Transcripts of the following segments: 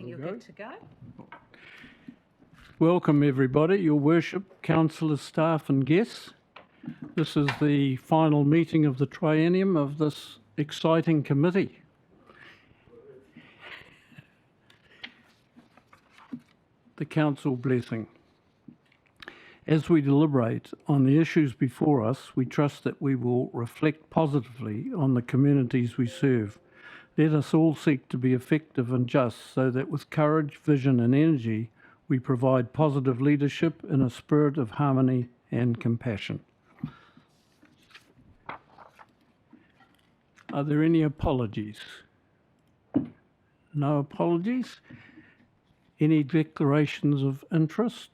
think you're good to go. Welcome everybody, Your Worship, councillors, staff and guests. This is the final meeting of the triennium of this exciting committee. The council blessing. As we deliberate on the issues before us, we trust that we will reflect positively on the communities we serve. Let us all seek to be effective and just so that with courage, vision and energy, we provide positive leadership in a spirit of harmony and compassion. Are there any apologies? No apologies? Any declarations of interest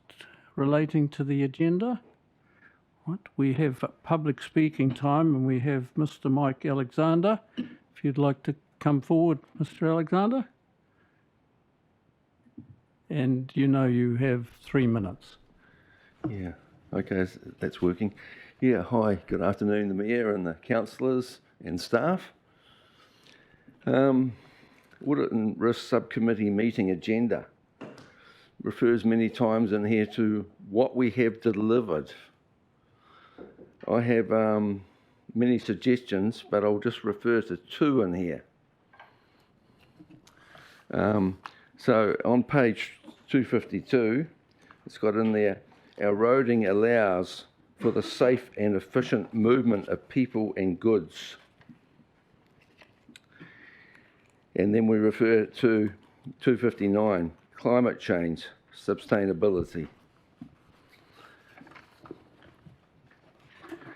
relating to the agenda? Right. We have public speaking time and we have Mr. Mike Alexander. If you'd like to come forward, Mr. Alexander. And you know you have 3 minutes. Yeah, okay, that's working. Yeah, hi, good afternoon, the Mayor and the councillors and staff. Audit and Risk Subcommittee meeting agenda refers many times in here to what we have delivered. I have many suggestions, but I'll just refer to 2 in here. So on page 252, it's got in there, our roading allows for the safe and efficient movement of people and goods. And then we refer to 259, climate change, sustainability.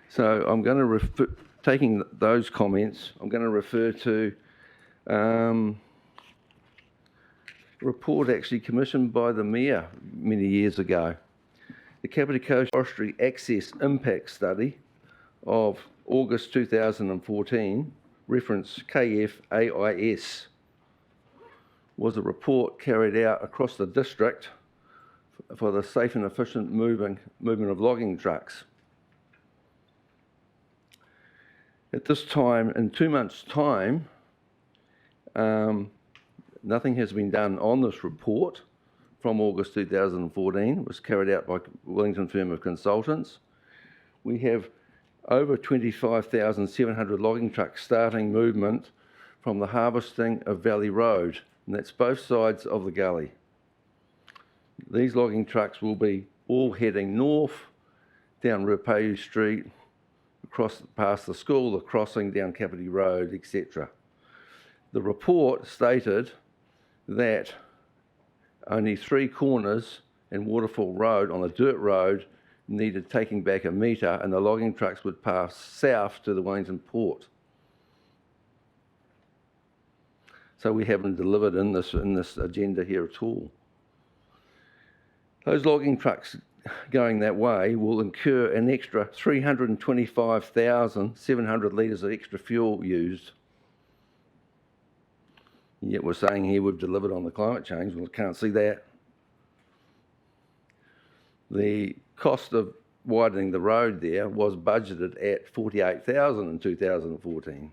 So I'm going to refer, taking those comments, I'm going to refer to a report actually commissioned by the Mayor many years ago. The Kapiti Coast Forestry Access Impact Study of August 2014, reference KFAIS, was a report carried out across the district for the safe and efficient movement of logging trucks. At this time, in 2 months' time, nothing has been done on this report from August 2014. It was carried out by Wellington firm of consultants. We have over 25,700 logging trucks starting movement from the harvesting of Valley Road, and that's both sides of the gully. These logging trucks will be all heading north, down Ruapehu Street, across past the school, the crossing down Kapiti Road, etc. The report stated that only 3 corners and Waterfall Road on a dirt road needed taking back a metre, and the logging trucks would pass south to the Wellington port. So we haven't delivered in this agenda here at all. Those logging trucks going that way will incur an extra 325,700 litres of extra fuel used. Yet we're saying here we've delivered on the climate change. Well, I can't see that. The cost of widening the road there was budgeted at 48,000 in 2014.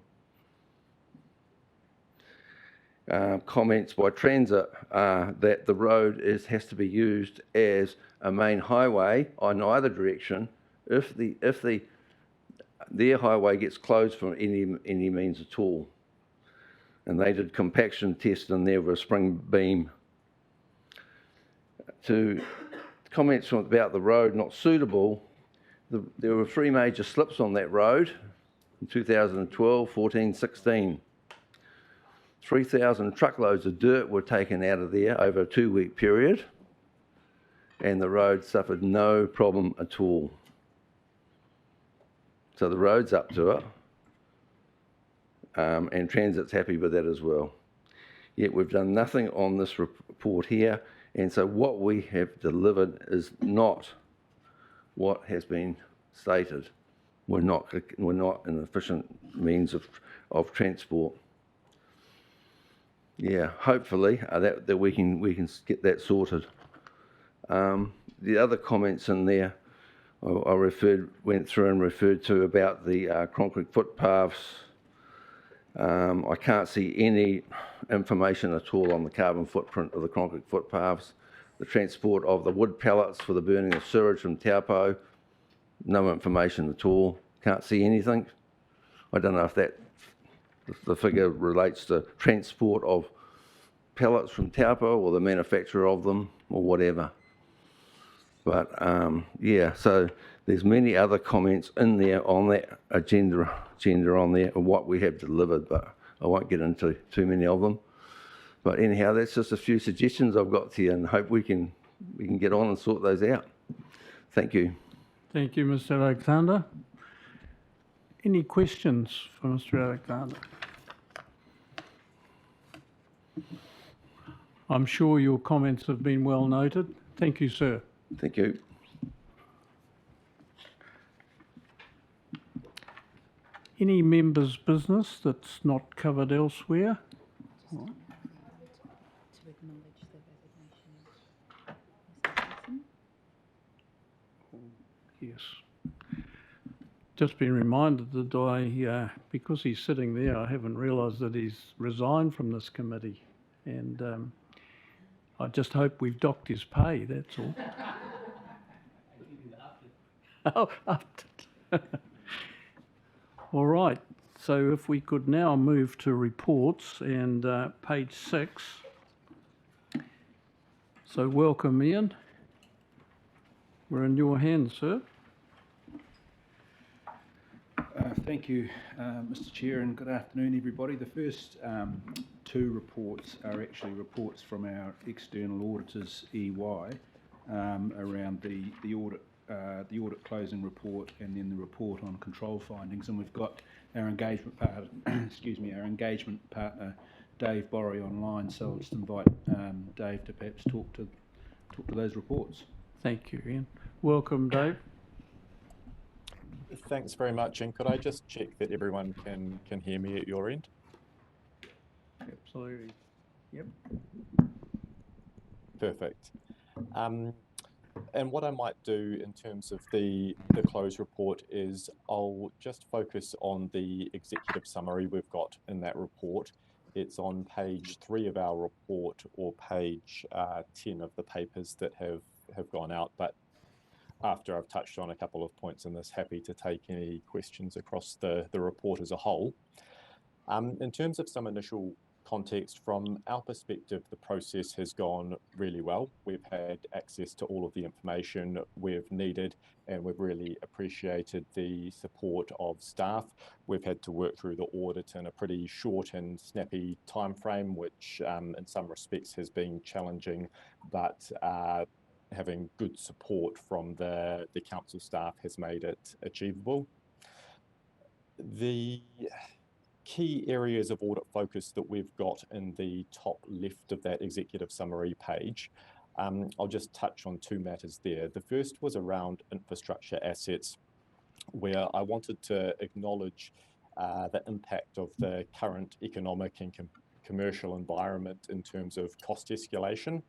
Comments by Transit are that the road has to be used as a main highway on either direction if their highway gets closed for any means at all. And they did compaction tests in there with a spring beam. To comments about the road not suitable, there were 3 major slips on that road in 2012, 14, 16. 3,000 truckloads of dirt were taken out of there over a 2-week period, and the road suffered no problem at all. So the road's up to it, and Transit's happy with that as well. Yet we've done nothing on this report here, and so what we have delivered is not what has been stated. We're not an efficient means of transport. Yeah, hopefully that we can get that sorted. The other comments in there, I went through and referred to about the concrete footpaths. I can't see any information at all on the carbon footprint of the concrete footpaths, the transport of the wood pellets for the burning of sewage from Taupo, no information at all, can't see anything. I don't know if the figure relates to transport of pellets from Taupo or the manufacturer of them or whatever. But yeah, so there's many other comments in there on that agenda on there of what we have delivered, but I won't get into too many of them. But anyhow, that's just a few suggestions I've got here, and hope we can get on and sort those out. Thank you. Thank you, Mr. Alexander. Any questions for Mr. Alexander? I'm sure your comments have been well noted. Thank you, sir. Thank you. Any members' business that's not covered elsewhere? To acknowledge the resignation of Mr. Wilson. Yes. Just been reminded that because he's sitting there, I haven't realised that he's resigned from this committee. And I just hope we've docked his pay, that's all. Oh, after. All right, so if we could now move to reports and page 6. So welcome, Ian. We're in your hands, sir. Thank you, Mr. Chair, and good afternoon, everybody. The first two reports are actually reports from our external auditors, EY, around the audit closing report and then the report on control findings. And we've got our engagement partner, our engagement partner, Dave Borry, online. So I'll just invite Dave to perhaps talk to those reports. Thank you, Ian. Welcome, Dave. Thanks very much, and could I just check that everyone can hear me at your end? Absolutely. Yep. Perfect. And what I might do in terms of the close report is I'll just focus on the executive summary we've got in that report. It's on page 3 of our report, or page 10 of the papers that have gone out, but after I've touched on a couple of points in this, happy to take any questions across the report as a whole. In terms of some initial context, from our perspective, the process has gone really well. We've had access to all of the information we've needed, and we've really appreciated the support of staff. We've had to work through the audit in a pretty short and snappy timeframe, which in some respects has been challenging, but having good support from the council staff has made it achievable. The key areas of audit focus that we've got in the top left of that executive summary page, I'll just touch on 2 matters there. The first was around infrastructure assets, where I wanted to acknowledge the impact of the current economic and commercial environment in terms of cost escalation.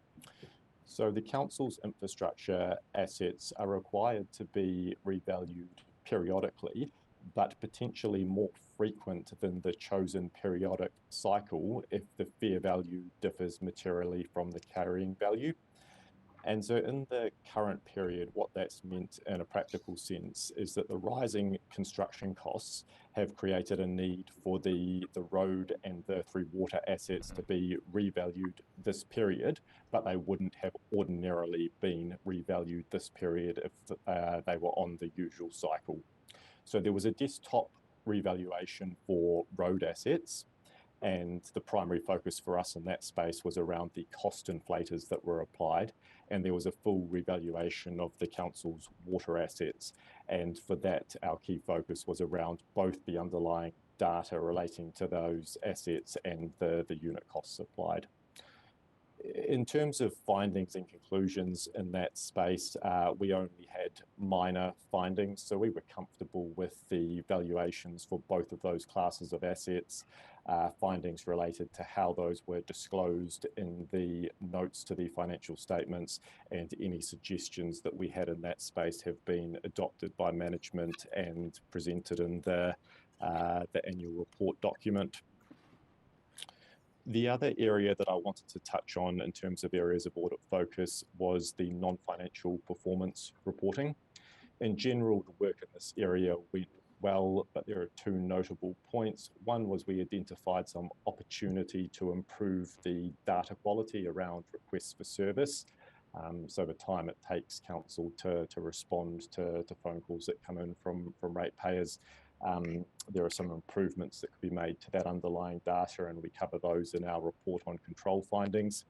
So the council's infrastructure assets are required to be revalued periodically, but potentially more frequent than the chosen periodic cycle if the fair value differs materially from the carrying value. And so in the current period, what that's meant in a practical sense is that the rising construction costs have created a need for the road and the 3 water assets to be revalued this period, but they wouldn't have ordinarily been revalued this period if they were on the usual cycle. So there was a desktop revaluation for road assets, and the primary focus for us in that space was around the cost inflators that were applied, and there was a full revaluation of the council's water assets, and for that our key focus was around both the underlying data relating to those assets and the unit costs applied. In terms of findings and conclusions in that space, we only had minor findings, so we were comfortable with the valuations for both of those classes of assets. Findings related to how those were disclosed in the notes to the financial statements, and any suggestions that we had in that space have been adopted by management and presented in the annual report document. The other area that I wanted to touch on in terms of areas of audit focus was the non-financial performance reporting. In general, the work in this area went well, but there are two notable points. One was we identified some opportunity to improve the data quality around requests for service. So the time it takes council to respond to phone calls that come in from ratepayers. There are some improvements that could be made to that underlying data, and we cover those in our report on control findings.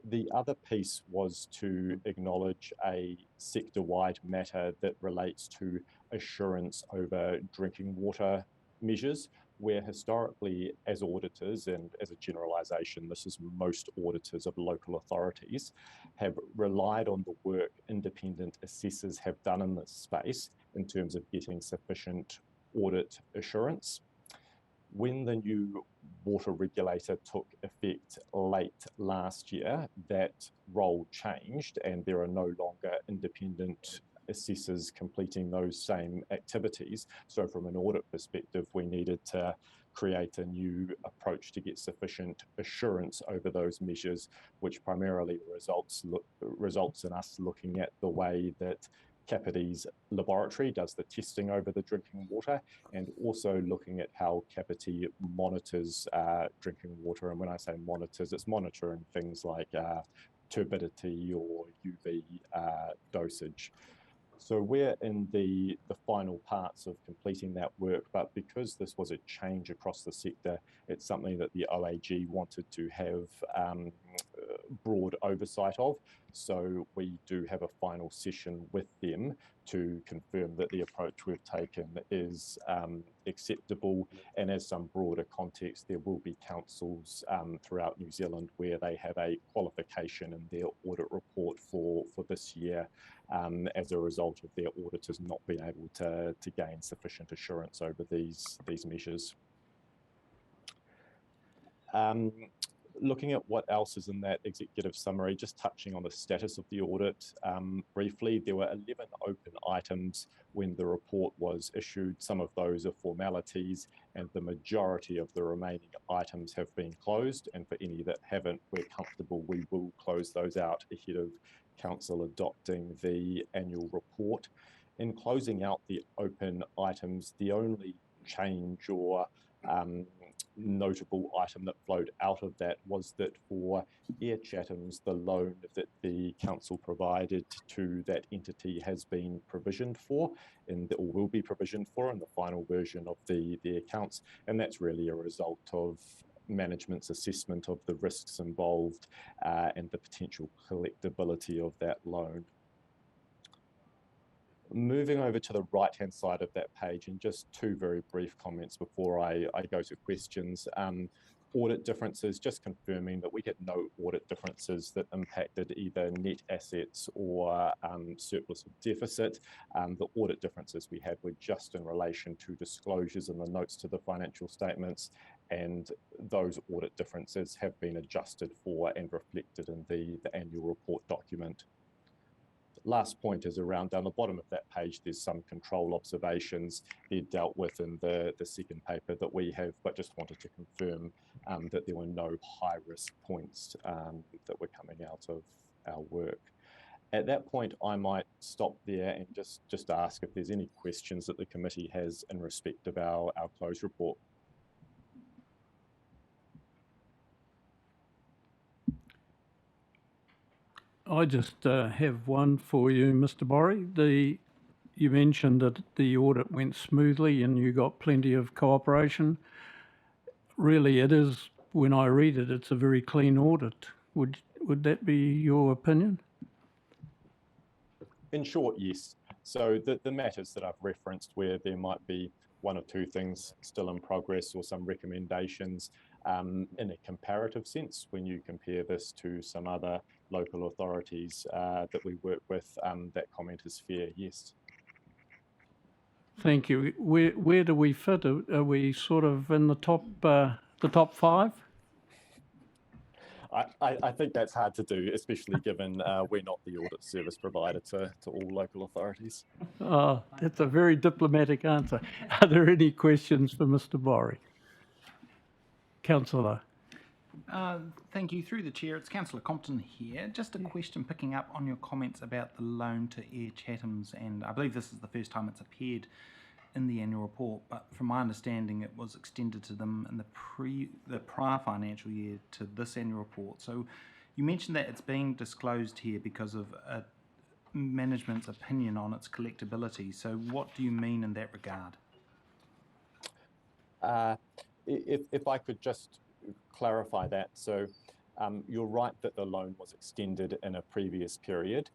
The other piece was to acknowledge a sector-wide matter that relates to assurance over drinking water measures, where historically, as auditors, and as a generalisation, this is most auditors of local authorities, have relied on the work independent assessors have done in this space in terms of getting sufficient audit assurance. When the new water regulator took effect late last year, that role changed and there are no longer independent assessors completing those same activities. So from an audit perspective, we needed to create a new approach to get sufficient assurance over those measures, which primarily results in us looking at the way that Capiti's laboratory does the testing over the drinking water, and also looking at how Capiti monitors drinking water. And when I say monitors, it's monitoring things like turbidity or UV dosage. So we're in the final parts of completing that work, but because this was a change across the sector, it's something that the OAG wanted to have broad oversight of. So we do have a final session with them to confirm that the approach we've taken is acceptable. And as some broader context, there will be councils throughout New Zealand where they have a qualification in their audit report for this year as a result of their auditors not being able to gain sufficient assurance over these measures. Looking at what else is in that executive summary, just touching on the status of the audit briefly, there were 11 open items when the report was issued. Some of those are formalities, and the majority of the remaining items have been closed. And for any that haven't, we're comfortable we will close those out ahead of council adopting the annual report. In closing out the open items, the only change or notable item that flowed out of that was that for Air Chatham's, the loan that the council provided to that entity has been provisioned for, or will be provisioned for in the final version of the accounts, and that's really a result of management's assessment of the risks involved and the potential collectability of that loan. Moving over to the right-hand side of that page, and just two very brief comments before I go to questions. Audit differences, just confirming that we had no audit differences that impacted either net assets or surplus or deficit. The audit differences we had were just in relation to disclosures in the notes to the financial statements, and those audit differences have been adjusted for and reflected in the annual report document. Last point is around down the bottom of that page, there's some control observations. They're dealt with in the second paper that we have, but just wanted to confirm that there were no high risk points that were coming out of our work. At that point, I might stop there and just ask if there's any questions that the committee has in respect of our closed report. I just have one for you, Mr. Borrie. You mentioned that the audit went smoothly and you got plenty of cooperation. Really, it is, when I read it, it's a very clean audit. Would that be your opinion? In short, yes. So the matters that I've referenced where there might be one or two things still in progress or some recommendations in a comparative sense, when you compare this to some other local authorities that we work with, that comment is fair, yes. Thank you. Where do we fit? Are we sort of in the top five? I think that's hard to do, especially given we're not the audit service provider to all local authorities. Oh, that's a very diplomatic answer. Are there any questions for Mr. Borrie? Councillor. Thank you. Through the chair, it's Councillor Compton here. Just a question picking up on your comments about the loan to Air Chathams, and I believe this is the first time it's appeared in the annual report, but from my understanding it was extended to them in the prior financial year to this annual report. So you mentioned that it's being disclosed here because of management's opinion on its collectability. So what do you mean in that regard? If I could just clarify that. So you're right that the loan was extended in a previous period.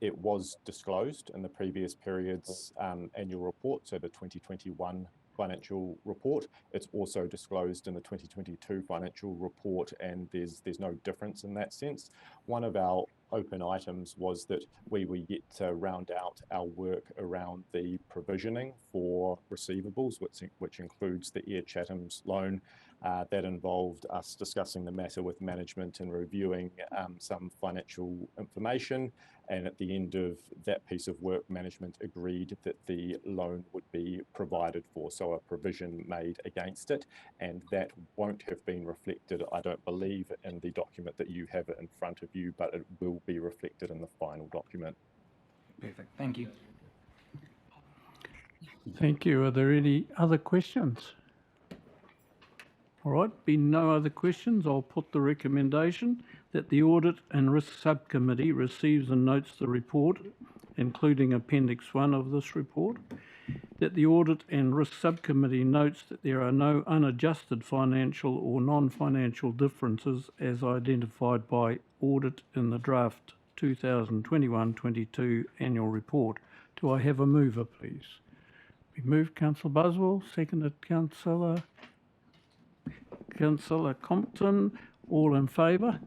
It was disclosed in the previous period's annual report, so the 2021 financial report. It's also disclosed in the 2022 financial report, and there's no difference in that sense. One of our open items was that we were yet to round out our work around the provisioning for receivables, which includes the Air Chatham's loan. That involved us discussing the matter with management and reviewing some financial information. And at the end of that piece of work, management agreed that the loan would be provided for, so a provision made against it. And that won't have been reflected, I don't believe, in the document that you have in front of you, but it will be reflected in the final document. Perfect. Thank you. Thank you. Are there any other questions? All right, being no other questions, I'll put the recommendation that the Audit and Risk Subcommittee receives and notes the report, including Appendix 1 of this report, that the Audit and Risk Subcommittee notes that there are no unadjusted financial or non-financial differences as identified by Audit in the draft 2021-22 annual report. Do I have a mover, please? We move Councillor Buswell, seconded Councillor Compton. All in favour?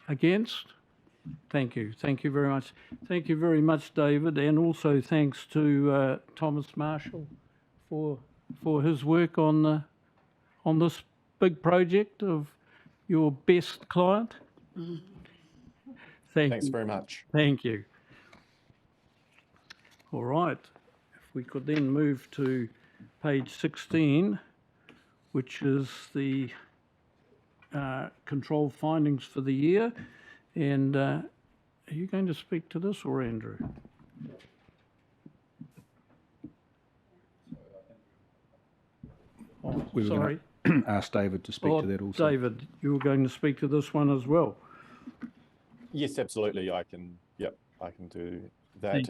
Against? Thank you. Thank you very much. Thank you very much, David, and also thanks to Thomas Marshall for his work on this big project of your best client. Thanks very much. Thank you. All right. If we could then move to page 16, which is the control findings for the year. And are you going to speak to this, or Andrew? Oh, We were sorry. going to ask David to speak to that also. David, you were going to speak to this one as well. Yes, absolutely. I can do that.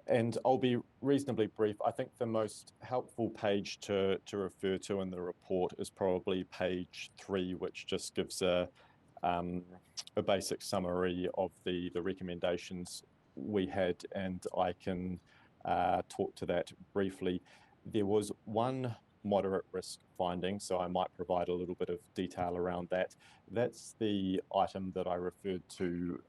And I'll be reasonably brief. I think the most helpful page to refer to in the report is probably page 3, which just gives a basic summary of the recommendations we had, and I can talk to that briefly. There was one moderate risk finding, so I might provide a little bit of detail around that. That's the item that I referred to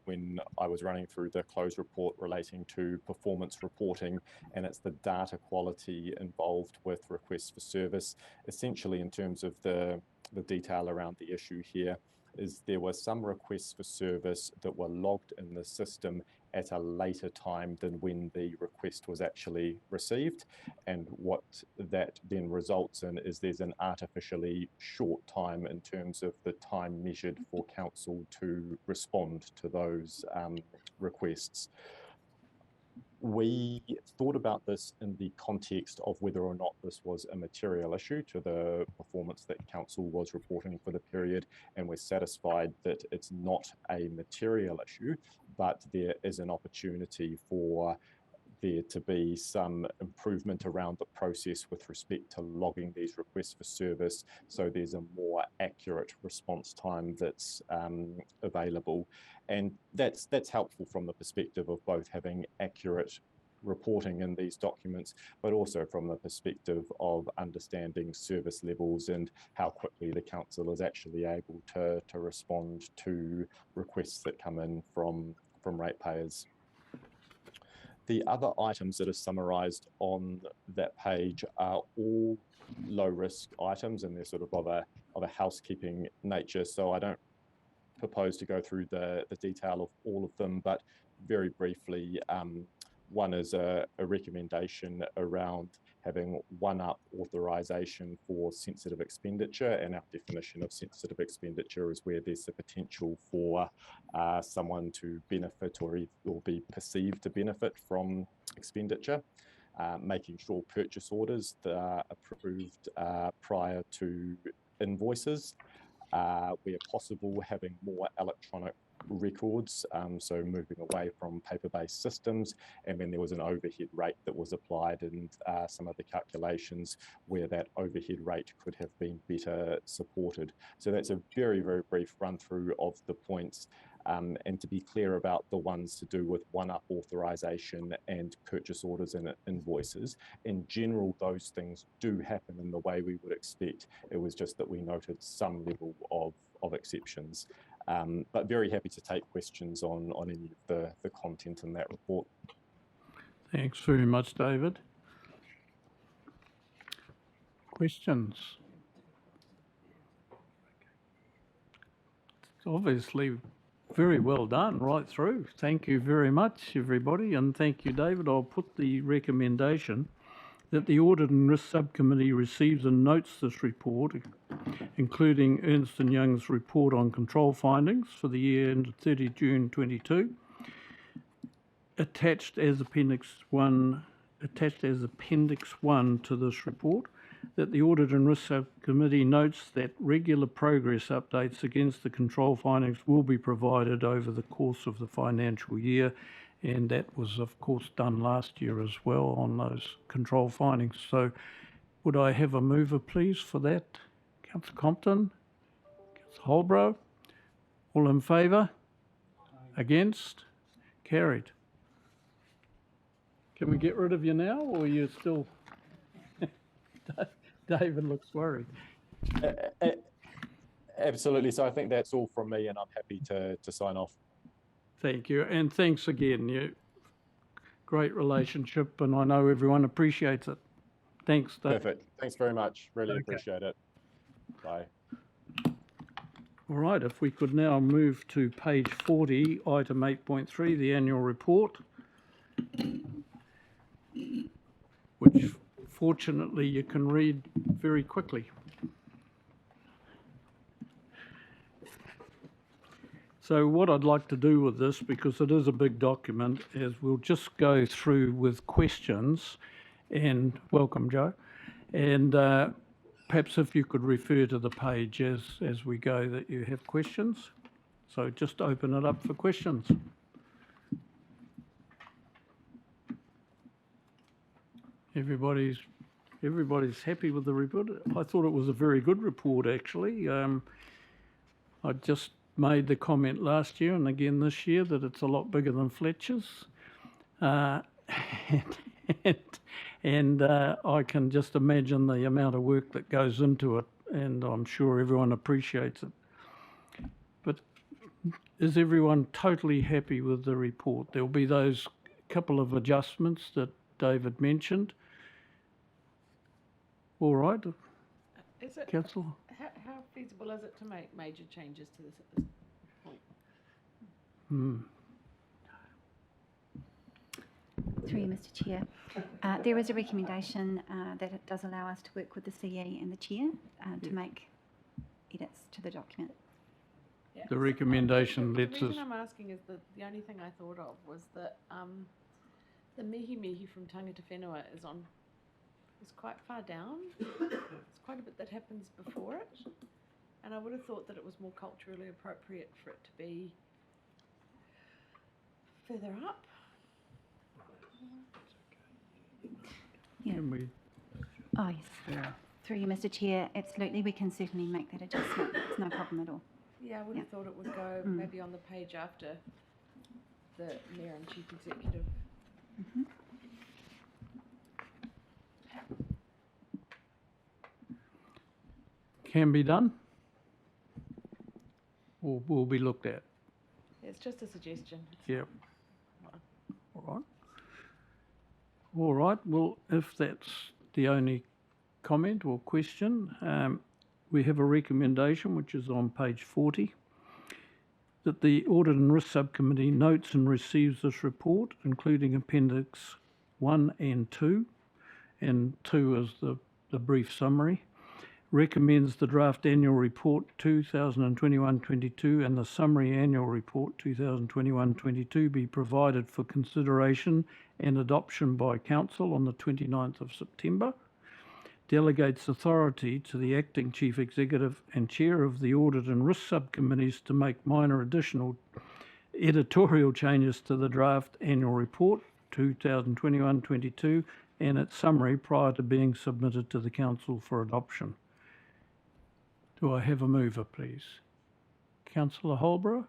when I was running through the close report relating to performance reporting, and it's the data quality involved with requests for service. Essentially, in terms of the detail around the issue here, is there were some requests for service that were logged in the system at a later time than when the request was actually received. And what that then results in is there's an artificially short time in terms of the time measured for council to respond to those requests. We thought about this in the context of whether or not this was a material issue to the performance that council was reporting for the period, and we're satisfied that it's not a material issue, but there is an opportunity for there to be some improvement around the process with respect to logging these requests for service, so there's a more accurate response time that's available. And that's helpful from the perspective of both having accurate reporting in these documents, but also from the perspective of understanding service levels and how quickly the council is actually able to respond to requests that come in from ratepayers. The other items that are summarised on that page are all low-risk items, and they're sort of a housekeeping nature. So I don't propose to go through the detail of all of them, but very briefly, one is a recommendation around having one-up authorisation for sensitive expenditure, and our definition of sensitive expenditure is where there's the potential for someone to benefit or be perceived to benefit from expenditure. Making sure purchase orders that are approved prior to invoices, where possible having more electronic records, so moving away from paper-based systems, and then there was an overhead rate that was applied, and some of the calculations where that overhead rate could have been better supported. So that's a very, very brief run through of the points. And to be clear about the ones to do with one-up authorisation and purchase orders and invoices, in general, those things do happen in the way we would expect. It was just that we noted some level of exceptions. But very happy to take questions on any of the content in that report. Thanks very much, David. Questions? It's obviously very well done right through. Thank you very much, everybody, and thank you, David. I'll put the recommendation that the Audit and Risk Subcommittee receives and notes this report, including Ernst & Young's report on control findings for the year ended 30 June 22, attached as Appendix 1 to this report, that the Audit and Risk Subcommittee notes that regular progress updates against the control findings will be provided over the course of the financial year, and that was of course done last year as well on those control findings. So would I have a mover please for that? Councillor Compton, Councillor Holbrook, all in favour? Against? Carried. Can we get rid of you now, or are you still... David looks worried. Absolutely. So I think that's all from me, and I'm happy to sign off. Thank you, and thanks again. You great relationship, and I know everyone appreciates it. Thanks, Dave. Perfect. Thanks very much. Really appreciate it. Bye. All right, if we could now move to page 40, item 8.3, the annual report, which fortunately you can read very quickly. So what I'd like to do with this, because it is a big document, is we'll just go through with questions, and welcome, Joe, and perhaps if you could refer to the page as we go that you have questions. So just open it up for questions. Everybody's happy with the report. I thought it was a very good report, actually. I just made the comment last year and again this year that it's a lot bigger than Fletcher's. And I can just imagine the amount of work that goes into it, and I'm sure everyone appreciates it. But is everyone totally happy with the report? There'll be those couple of adjustments that David mentioned. All right, Is it, Councillor? how feasible is it to make major changes to this at this point? Through you, Mr. Chair. There is a recommendation that it does allow us to work with the CE and the Chair to make edits to the document. Yeah. The recommendation The lets us... reason I'm asking is that the only thing I thought of was that the mihi from Tangata Whenua is quite far down. There's quite a bit that happens before it, and I would have thought that it was more culturally appropriate for it to be further up. Yeah. Can we... Oh, yes. Yeah. Through you, Mr. Chair. Absolutely, we can certainly make that adjustment. It's no problem at all. Yeah, I would have thought it would go maybe on the page after the Mayor and Chief Executive. Mm-hmm. Can be done, or will be looked at. It's just a suggestion. Yep. All right. All right. Well, if that's the only comment or question, we have a recommendation which is on page 40, that the Audit and Risk Subcommittee notes and receives this report, including Appendix 1 and 2, and 2 is the brief summary. Recommends the draft annual report 2021-22 and the summary annual report 2021-22 be provided for consideration and adoption by Council on the 29th of September. Delegates authority to the Acting Chief Executive and Chair of the Audit and Risk Subcommittees to make minor additional editorial changes to the draft annual report 2021-22 and its summary prior to being submitted to the Council for adoption. Do I have a mover, please? Councillor Holbrook?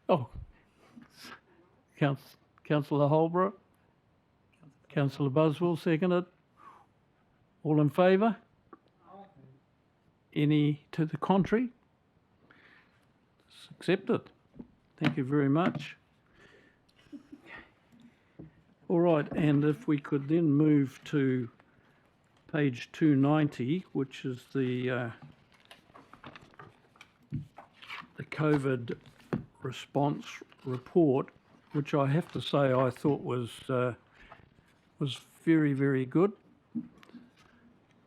Oh, Councillor Holbrook? Councillor Buswell, seconded. All in favour? Any to the contrary? It's accepted. Thank you very much. All right, and if we could then move to page 290, which is the COVID response report, which I have to say I thought was very, very good.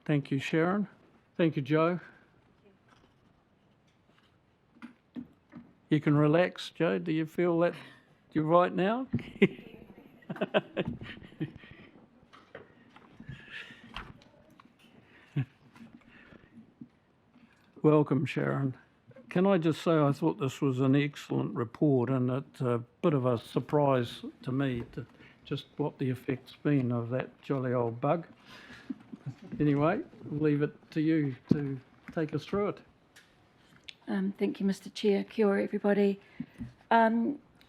Thank you, Sharon. Thank you, Joe. You can relax, Joe. Do you feel that you're right now? Welcome, Sharon. Can I just say I thought this was an excellent report, and it's a bit of a surprise to me to just what the effect's been of that jolly old bug. Anyway, I'll leave it to you to take us through it. Thank you, Mr. Chair. Kia ora, everybody.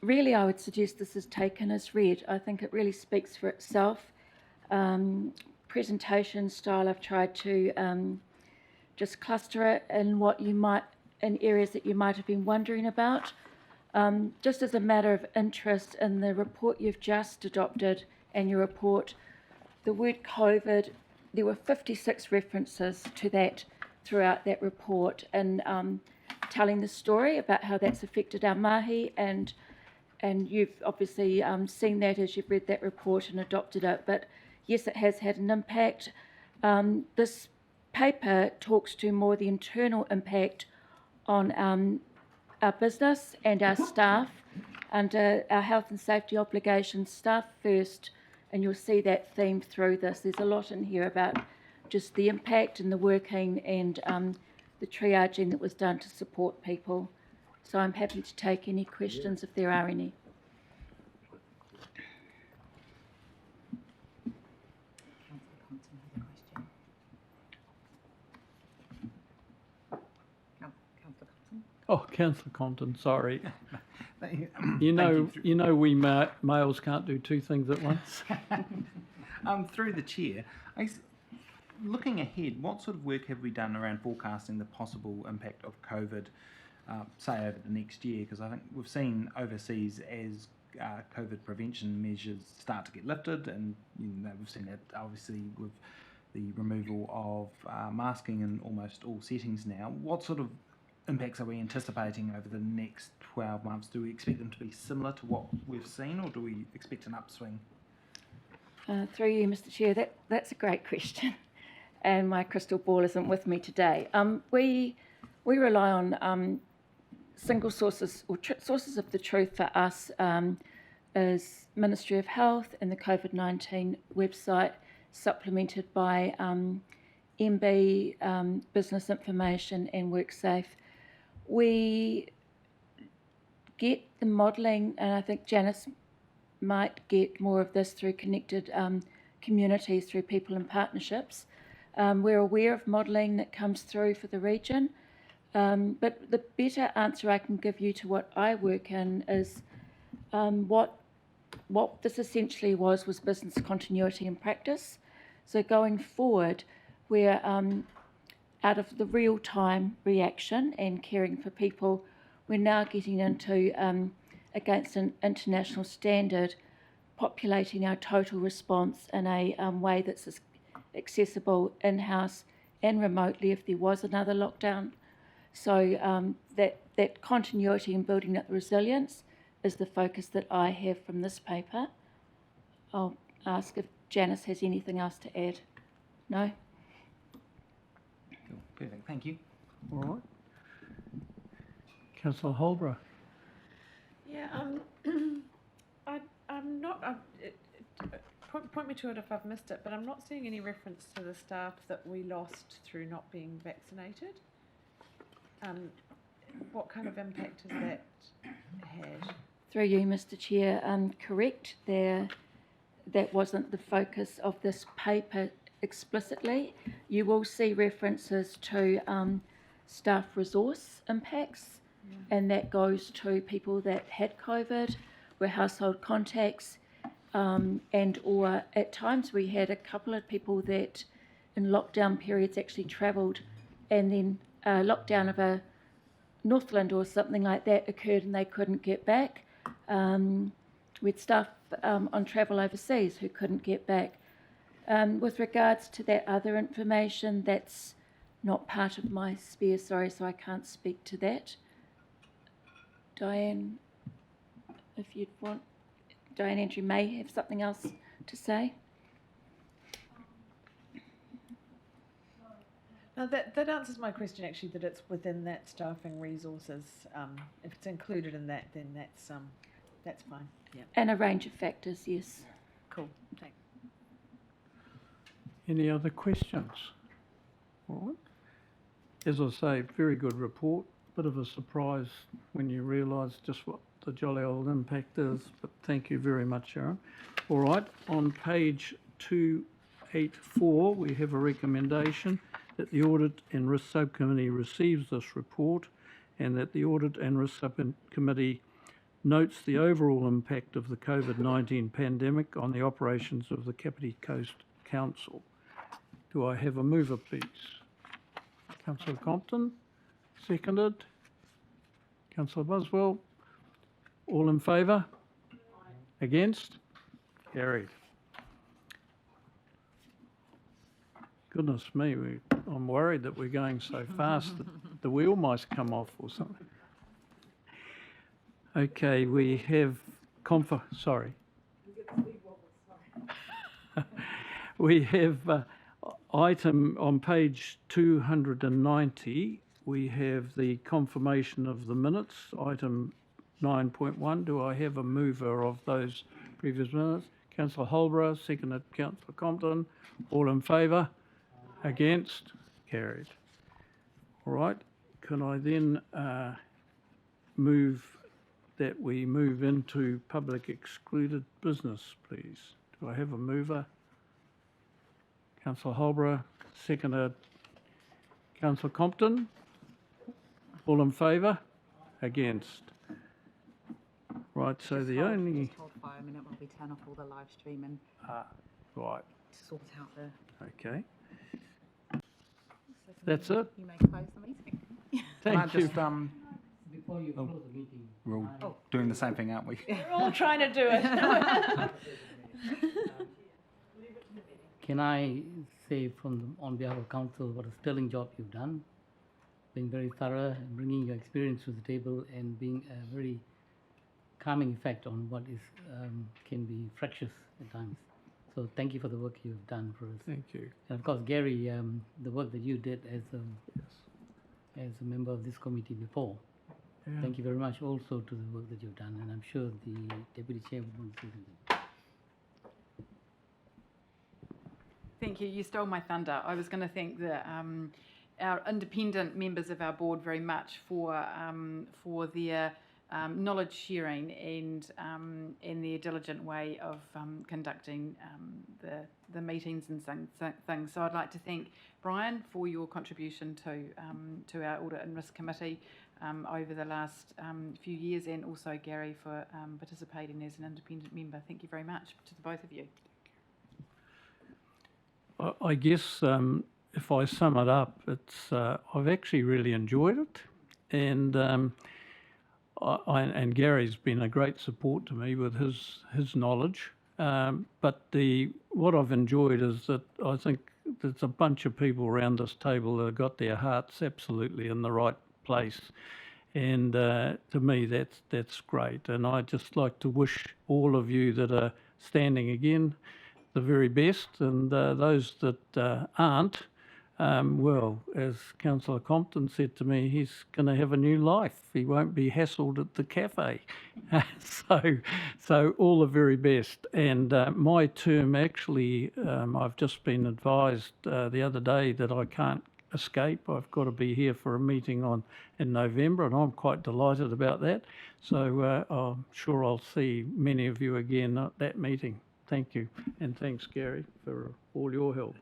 Really, I would suggest this is taken as read. I think it really speaks for itself. Presentation style, I've tried to just cluster it in areas that you might have been wondering about. Just as a matter of interest, in the report you've just adopted and your report, the word COVID, there were 56 references to that throughout that report, and telling the story about how that's affected our mahi, and you've obviously seen that as you've read that report and adopted it. But yes, it has had an impact. This paper talks to more the internal impact on our business and our staff under our health and safety obligations, staff first, and you'll see that theme through this. There's a lot in here about just the impact and the working and the triaging that was done to support people. So I'm happy to take any questions if there are any. Oh, Councillor Compton, sorry. You know we males can't do two things at once. Through the chair, looking ahead, what sort of work have we done around forecasting the possible impact of COVID, say over the next year? Because I think we've seen overseas as COVID prevention measures start to get lifted, and we've seen that obviously with the removal of masking in almost all settings now. What sort of impacts are we anticipating over the next 12 months? Do we expect them to be similar to what we've seen, or do we expect an upswing? Through you, Mr. Chair, that's a great question, and my crystal ball isn't with me today. We rely on single sources or sources of the truth for us as Ministry of Health and the COVID-19 website, supplemented by MB, Business Information and WorkSafe. We get the modelling, and I think Janice might get more of this through connected communities, through people and partnerships. We're aware of modelling that comes through for the region, but the better answer I can give you to what I work in is what this essentially was business continuity and practice. So going forward, we're out of the real-time reaction and caring for people, we're now getting into, against an international standard, populating our total response in a way that's accessible in-house and remotely if there was another lockdown. So that continuity and building up the resilience is the focus that I have from this paper. I'll ask if Janice has anything else to add. No? Cool. Perfect, thank you. All right. Councillor Holbrook. Yeah, I'm not, point me to it if I've missed it, but I'm not seeing any reference to the staff that we lost through not being vaccinated. What kind of impact has that had? Through you, Mr. Chair, correct. That wasn't the focus of this paper explicitly. You will see references to staff resource impacts, and that goes to people that had COVID, were household contacts, and or at times we had a couple of people that in lockdown periods actually travelled, and then lockdown of a Northland or something like that occurred and they couldn't get back. With staff on travel overseas who couldn't get back. With regards to that other information, that's not part of my sphere, sorry, so I can't speak to that. Diane, if you'd want, Diane Andrew may have something else to say. No, that answers my question actually, that it's within that staffing resources. If it's included in that, then that's fine. Yeah. And a range of factors, yes. Cool. Thanks. Any other questions? All right. As I say, very good report. Bit of a surprise when you realise just what the jolly old impact is, but thank you very much, Sharon. All right, on page 284, we have a recommendation that the Audit and Risk Subcommittee receives this report and that the Audit and Risk Subcommittee notes the overall impact of the COVID-19 pandemic on the operations of the Kapiti Coast Council. Do I have a mover, please? Councillor Compton, seconded. Councillor Buswell, all in favour? Against? Carried. Goodness me, I'm worried that we're going so fast that the wheel might come off or something. Okay, we have sorry. We have item on page 290, we have the confirmation of the minutes, item 9.1. Do I have a mover of those previous minutes? Councillor Holbrook, seconded Councillor Compton. All in favour? Against? Carried. All right. Can I then move that we move into public excluded business, please? Do I have a mover? Councillor Holbrook, seconded Councillor Compton. All in favour? Against? Right, so the only... Just hold fire a minute while we turn off all the live stream and right, sort out the... okay. That's it. You may close the meeting. Thank you. Just, Before you close the meeting, we're all doing the same thing, aren't we? We're all trying to do it. can I say on behalf of council what a sterling job you've done, being very thorough and bringing your experience to the table and being a very calming effect on what is can be fractious at times. So thank you for the work you've done for us. Thank you. And of course, Gary, the work that you did as a member of this committee before. Yeah. Thank you very much also to the work that you've done, and I'm sure the Deputy Chair would want to say something. Thank you. You stole my thunder. I was going to thank our independent members of our board very much for their knowledge sharing and their diligent way of conducting the meetings and things. So I'd like to thank Brian for your contribution to our Audit and Risk Committee over the last few years, and also Gary for participating as an independent member. Thank you very much to the both of you. I guess if I sum it up, it's I've actually really enjoyed it, and and Gary's been a great support to me with his knowledge. But what I've enjoyed is that I think there's a bunch of people around this table that have got their hearts absolutely in the right place, and to me that's great. And I'd just like to wish all of you that are standing again the very best, and those that aren't, well, as Councillor Compton said to me, he's going to have a new life. He won't be hassled at the cafe. So all the very best. And my term, actually, I've just been advised the other day that I can't escape. I've got to be here for a meeting in November, and I'm quite delighted about that. So I'm sure I'll see many of you again at that meeting. Thank you, and thanks, Gary, for all your help.